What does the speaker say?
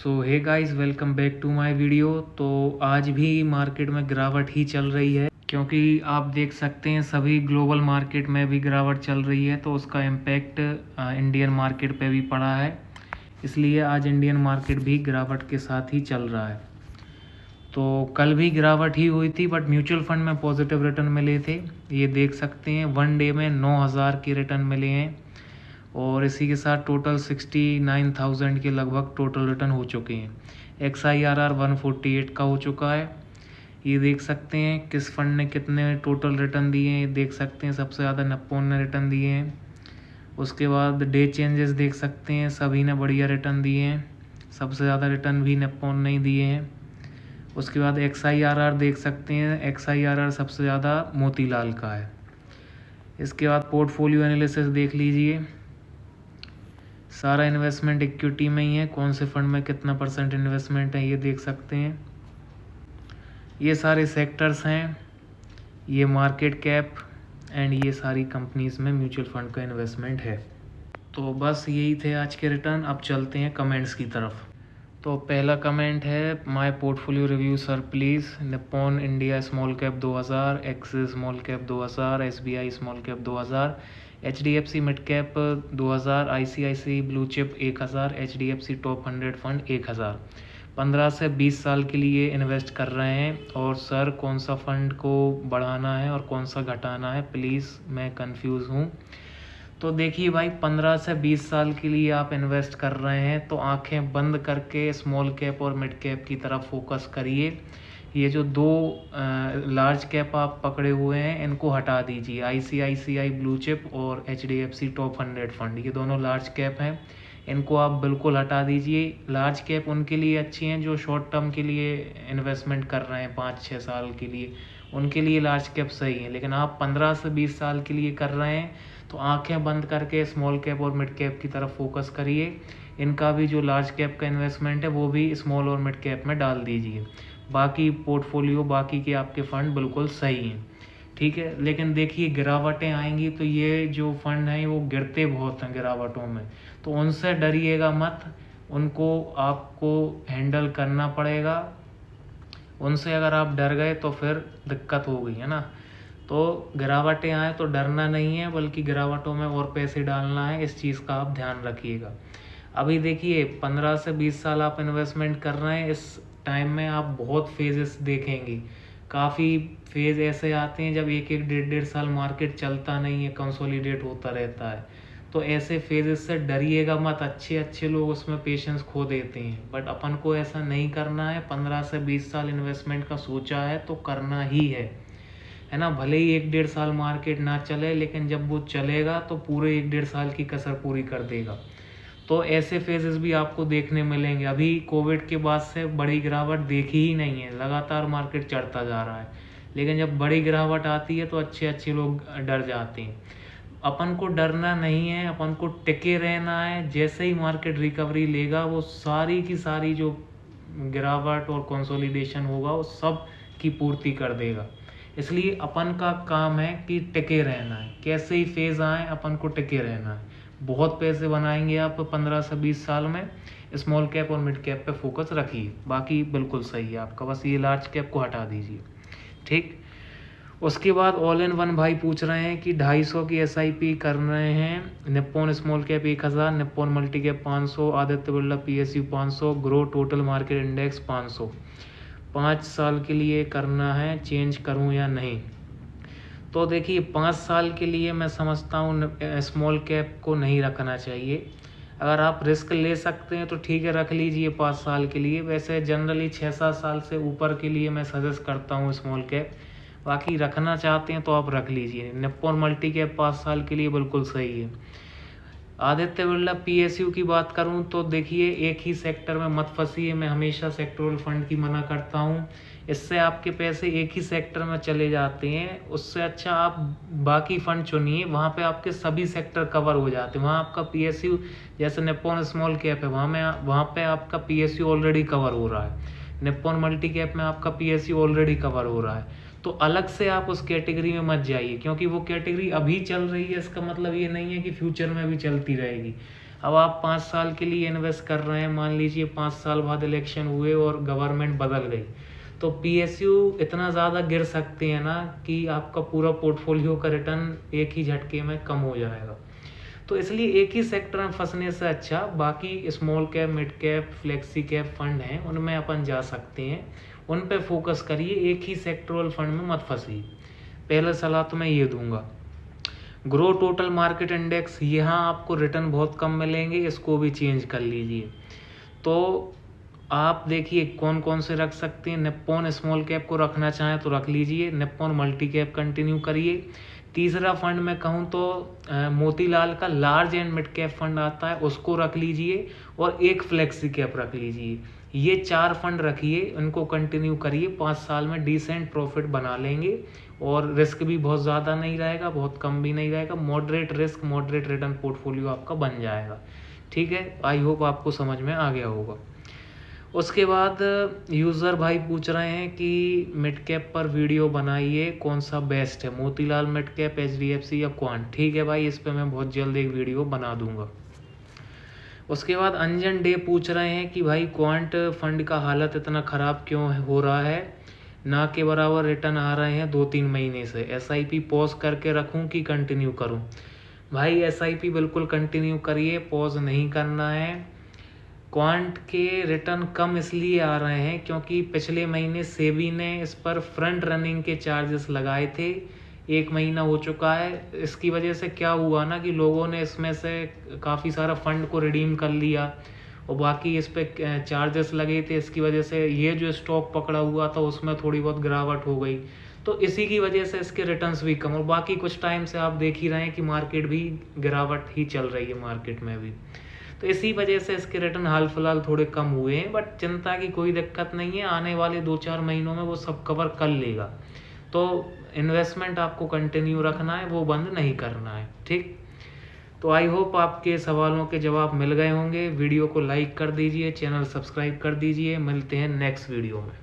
So hey guys, welcome back to my video. तो आज भी मार्केट में गिरावट ही चल रही है, क्योंकि आप देख सकते हैं सभी ग्लोबल मार्केट में भी गिरावट चल रही है। तो उसका इम्पैक्ट इंडियन मार्केट पे भी पड़ा है, इसलिए आज इंडियन मार्केट भी गिरावट के साथ ही चल रहा है। तो कल भी गिरावट ही हुई थी, बट म्यूचुअल फंड में पॉजिटिव रिटर्न मिले थे। ये देख सकते हैं वन डे में 9,000 के रिटर्न मिले हैं, और इसी के साथ टोटल 69,000 के लगभग टोटल रिटर्न हो चुके हैं। XIRR 148 का हो चुका है। ये देख सकते हैं किस फंड ने कितने टोटल रिटर्न दिए हैं। ये देख सकते हैं सबसे ज़्यादा निप्पॉन ने रिटर्न दिए हैं। उसके बाद डे चेंजेस देख सकते हैं, सभी ने बढ़िया रिटर्न दिए हैं। सबसे ज़्यादा रिटर्न भी निप्पॉन ने ही दिए हैं। उसके बाद XIRR देख सकते हैं, XIRR सबसे ज़्यादा मोतीलाल का है। इसके बाद पोर्टफोलियो एनालिसिस देख लीजिए, सारा इन्वेस्टमेंट इक्विटी में ही है। कौन से फंड में कितना % इन्वेस्टमेंट है ये देख सकते हैं। ये सारे सेक्टर्स हैं, ये मार्केट कैप एंड ये सारी कंपनीज में म्यूचुअल फंड का इन्वेस्टमेंट है। तो बस यही थे आज के रिटर्न। अब चलते हैं कमेंट्स की तरफ। तो पहला कमेंट है, my portfolio review sir please. Nippon India small cap 2000, axis small cap 2000, SBI small cap 2000, HDFC mid cap 2000, ICICI blue chip 1000, HDFC top 100 fund 1000। 15 से 20 साल के लिए इन्वेस्ट कर रहे हैं, और सर कौन सा फंड को बढ़ाना है और कौन सा घटाना है, प्लीज़ मैं कंफ्यूज हूँ। तो देखिए भाई, 15 से 20 साल के लिए आप इन्वेस्ट कर रहे हैं तो आंखें बंद करके स्मॉल कैप और मिड कैप की तरफ फोकस करिए। ये जो दो लार्ज कैप आप पकड़े हुए हैं इनको हटा दीजिए। ICICI ब्लू चिप और HDFC टॉप 100 फंड, ये दोनों लार्ज कैप हैं, इनको आप बिल्कुल हटा दीजिए। लार्ज कैप उनके लिए अच्छी हैं जो शॉर्ट टर्म के लिए इन्वेस्टमेंट कर रहे हैं 5-6 साल के लिए, उनके लिए लार्ज कैप सही है। लेकिन आप 15 से 20 साल के लिए कर रहे हैं तो आंखें बंद करके स्मॉल कैप और मिड कैप की तरफ फोकस करिए। इनका भी जो लार्ज कैप का इन्वेस्टमेंट है वो भी स्मॉल और मिड कैप में डाल दीजिए। बाकी पोर्टफोलियो, बाकी के आपके फंड बिल्कुल सही हैं, ठीक है। लेकिन देखिए, गिरावटें आएंगी तो ये जो फंड हैं वो गिरते बहुत हैं गिरावटों में, तो उनसे डरिएगा मत, उनको आपको हैंडल करना पड़ेगा। उनसे अगर आप डर गए तो फिर दिक्कत हो गई है ना। तो गिरावटें आए तो डरना नहीं है, बल्कि गिरावटों में और पैसे डालना है, इस चीज़ का आप ध्यान रखिएगा। अभी देखिए, 15 से 20 साल आप इन्वेस्टमेंट कर रहे हैं, इस टाइम में आप बहुत फेजेस देखेंगे। काफ़ी फेज़ ऐसे आते हैं जब 1-1, 1.5 साल मार्केट चलता नहीं है, कंसोलिडेट होता रहता है। तो ऐसे फेजेस से डरिएगा मत। अच्छे लोग उसमें पेशेंस खो देते हैं, बट अपन को ऐसा नहीं करना है। 15 से 20 साल इन्वेस्टमेंट का सोचा है तो करना ही है ना। भले ही 1-1.5 साल मार्केट ना चले, लेकिन जब वो चलेगा तो पूरे 1-1.5 साल की कसर पूरी कर देगा। तो ऐसे फेजेस भी आपको देखने मिलेंगे। अभी कोविड के बाद से बड़ी गिरावट देखी ही नहीं है, लगातार मार्केट चढ़ता जा रहा है। लेकिन जब बड़ी गिरावट आती है तो अच्छे लोग डर जाते हैं। अपन को डरना नहीं है, अपन को टिके रहना है। जैसे ही मार्केट रिकवरी लेगा, वो सारी की सारी जो गिरावट और कंसोलिडेशन होगा वो सब की पूर्ति कर देगा। इसलिए अपन का काम है कि टिके रहना है। कैसे ही फेज़ आए अपन को टिके रहना है। बहुत पैसे बनाएंगे आप 15 से 20 साल में। स्मॉल कैप और मिड कैप पे फोकस रखिए, बाकी बिल्कुल सही है आपका। बस ये लार्ज कैप को हटा दीजिए, ठीक। उसके बाद ऑल इन वन भाई पूछ रहे हैं कि 250 की SIP कर रहे हैं। Nippon small cap 1000, Nippon multi cap 500, Aditya Birla PSU 500, grow total market index 500। 5 साल के लिए करना है, चेंज करूं या नहीं। तो देखिए, 5 साल के लिए मैं समझता हूँ स्मॉल कैप को नहीं रखना चाहिए। अगर आप रिस्क ले सकते हैं तो ठीक है, रख लीजिए 5 साल के लिए। वैसे जनरली 6-7 साल से ऊपर के लिए मैं सजेस्ट करता हूँ स्मॉल कैप। बाकी रखना चाहते हैं तो आप रख लीजिए। निप्पॉन मल्टी कैप 5 साल के लिए बिल्कुल सही है। आदित्य बिरला PSU की बात करूं तो देखिए, एक ही सेक्टर में मत फंसिए। मैं हमेशा सेक्टोरल फंड की मना करता हूं, इससे आपके पैसे एक ही सेक्टर में चले जाते हैं। उससे अच्छा आप बाकी फंड चुनिए, वहाँ पे आपके सभी सेक्टर कवर हो जाते हैं। वहाँ आपका PSU, जैसे निप्पॉन स्मॉल कैप है, वहाँ पे आपका PSU ऑलरेडी कवर हो रहा है। निप्पॉन मल्टी कैप में आपका PSU ऑलरेडी कवर हो रहा है। तो अलग से आप उस कैटेगरी में मत जाइए, क्योंकि वो कैटेगरी अभी चल रही है, इसका मतलब ये नहीं है कि फ्यूचर में भी चलती रहेगी। अब आप 5 साल के लिए इन्वेस्ट कर रहे हैं, मान लीजिए 5 साल बाद इलेक्शन हुए और गवर्नमेंट बदल गई, तो PSU इतना ज़्यादा गिर सकते हैं ना कि आपका पूरा पोर्टफोलियो का रिटर्न एक ही झटके में कम हो जाएगा। तो इसलिए एक ही सेक्टर में फंसने से अच्छा बाकी small cap, mid cap, flexi cap fund हैं, उनमें अपन जा सकते हैं, उन पे फोकस करिए, एक ही सेक्टरल फंड में मत फंसिए। पहले सलाह तो मैं ये दूंगा। ग्रो टोटल मार्केट इंडेक्स, यहाँ आपको रिटर्न बहुत कम मिलेंगे, इसको भी चेंज कर लीजिए। तो आप देखिए कौन कौन से रख सकते हैं। निप्पॉन स्मॉल कैप को रखना चाहें तो रख लीजिए, निप्पॉन मल्टी कैप कंटिन्यू करिए। तीसरा फंड मैं कहूँ तो मोतीलाल का large and mid cap fund आता है, उसको रख लीजिए, और एक फ्लेक्सी कैप रख लीजिए। ये 4 फंड रखिए, इनको कंटिन्यू करिए, 5 साल में डिसेंट प्रॉफिट बना लेंगे, और रिस्क भी बहुत ज़्यादा नहीं रहेगा, बहुत कम भी नहीं रहेगा, moderate risk moderate return portfolio आपका बन जाएगा। ठीक है, आई होप आपको समझ में आ गया होगा। उसके बाद यूज़र भाई पूछ रहे हैं कि मिड कैप पर वीडियो बनाइए, कौन सा बेस्ट है, मोतीलाल मिड कैप, HDFC या क्वांट। ठीक है भाई, इस पर मैं बहुत जल्द एक वीडियो बना दूंगा। उसके बाद अंजन डे पूछ रहे हैं कि भाई क्वांट फंड का हालत इतना ख़राब क्यों हो रहा है, ना के बराबर रिटर्न आ रहे हैं 2-3 महीने से, SIP पॉज करके रखूं कि कंटिन्यू करूं। भाई SIP बिल्कुल कंटिन्यू करिए, पॉज नहीं करना है। क्वांट के रिटर्न कम इसलिए आ रहे हैं क्योंकि पिछले महीने सेबी ने इस पर फ्रंट रनिंग के चार्जेस लगाए थे, 1 महीना हो चुका है। इसकी वजह से क्या हुआ ना कि लोगों ने इसमें से काफ़ी सारा फंड को रिडीम कर लिया, और बाकी इस पे चार्जेस लगे थे, इसकी वजह से ये जो स्टॉक पकड़ा हुआ था उसमें थोड़ी बहुत गिरावट हो गई। तो इसी की वजह से इसके रिटर्न्स भी कम, और बाकी कुछ टाइम से आप देख ही रहे हैं कि मार्केट भी गिरावट ही चल रही है, मार्केट में भी। तो इसी वजह से इसके रिटर्न हाल फिलहाल थोड़े कम हुए हैं, बट चिंता की कोई दिक्कत नहीं है, आने वाले 2-4 महीनों में वो सब कवर कर लेगा। तो इन्वेस्टमेंट आपको कंटिन्यू रखना है, वो बंद नहीं करना है। ठीक, तो आई होप आपके सवालों के जवाब मिल गए होंगे। वीडियो को लाइक कर दीजिए, चैनल सब्सक्राइब कर दीजिए। मिलते हैं नेक्स्ट वीडियो में।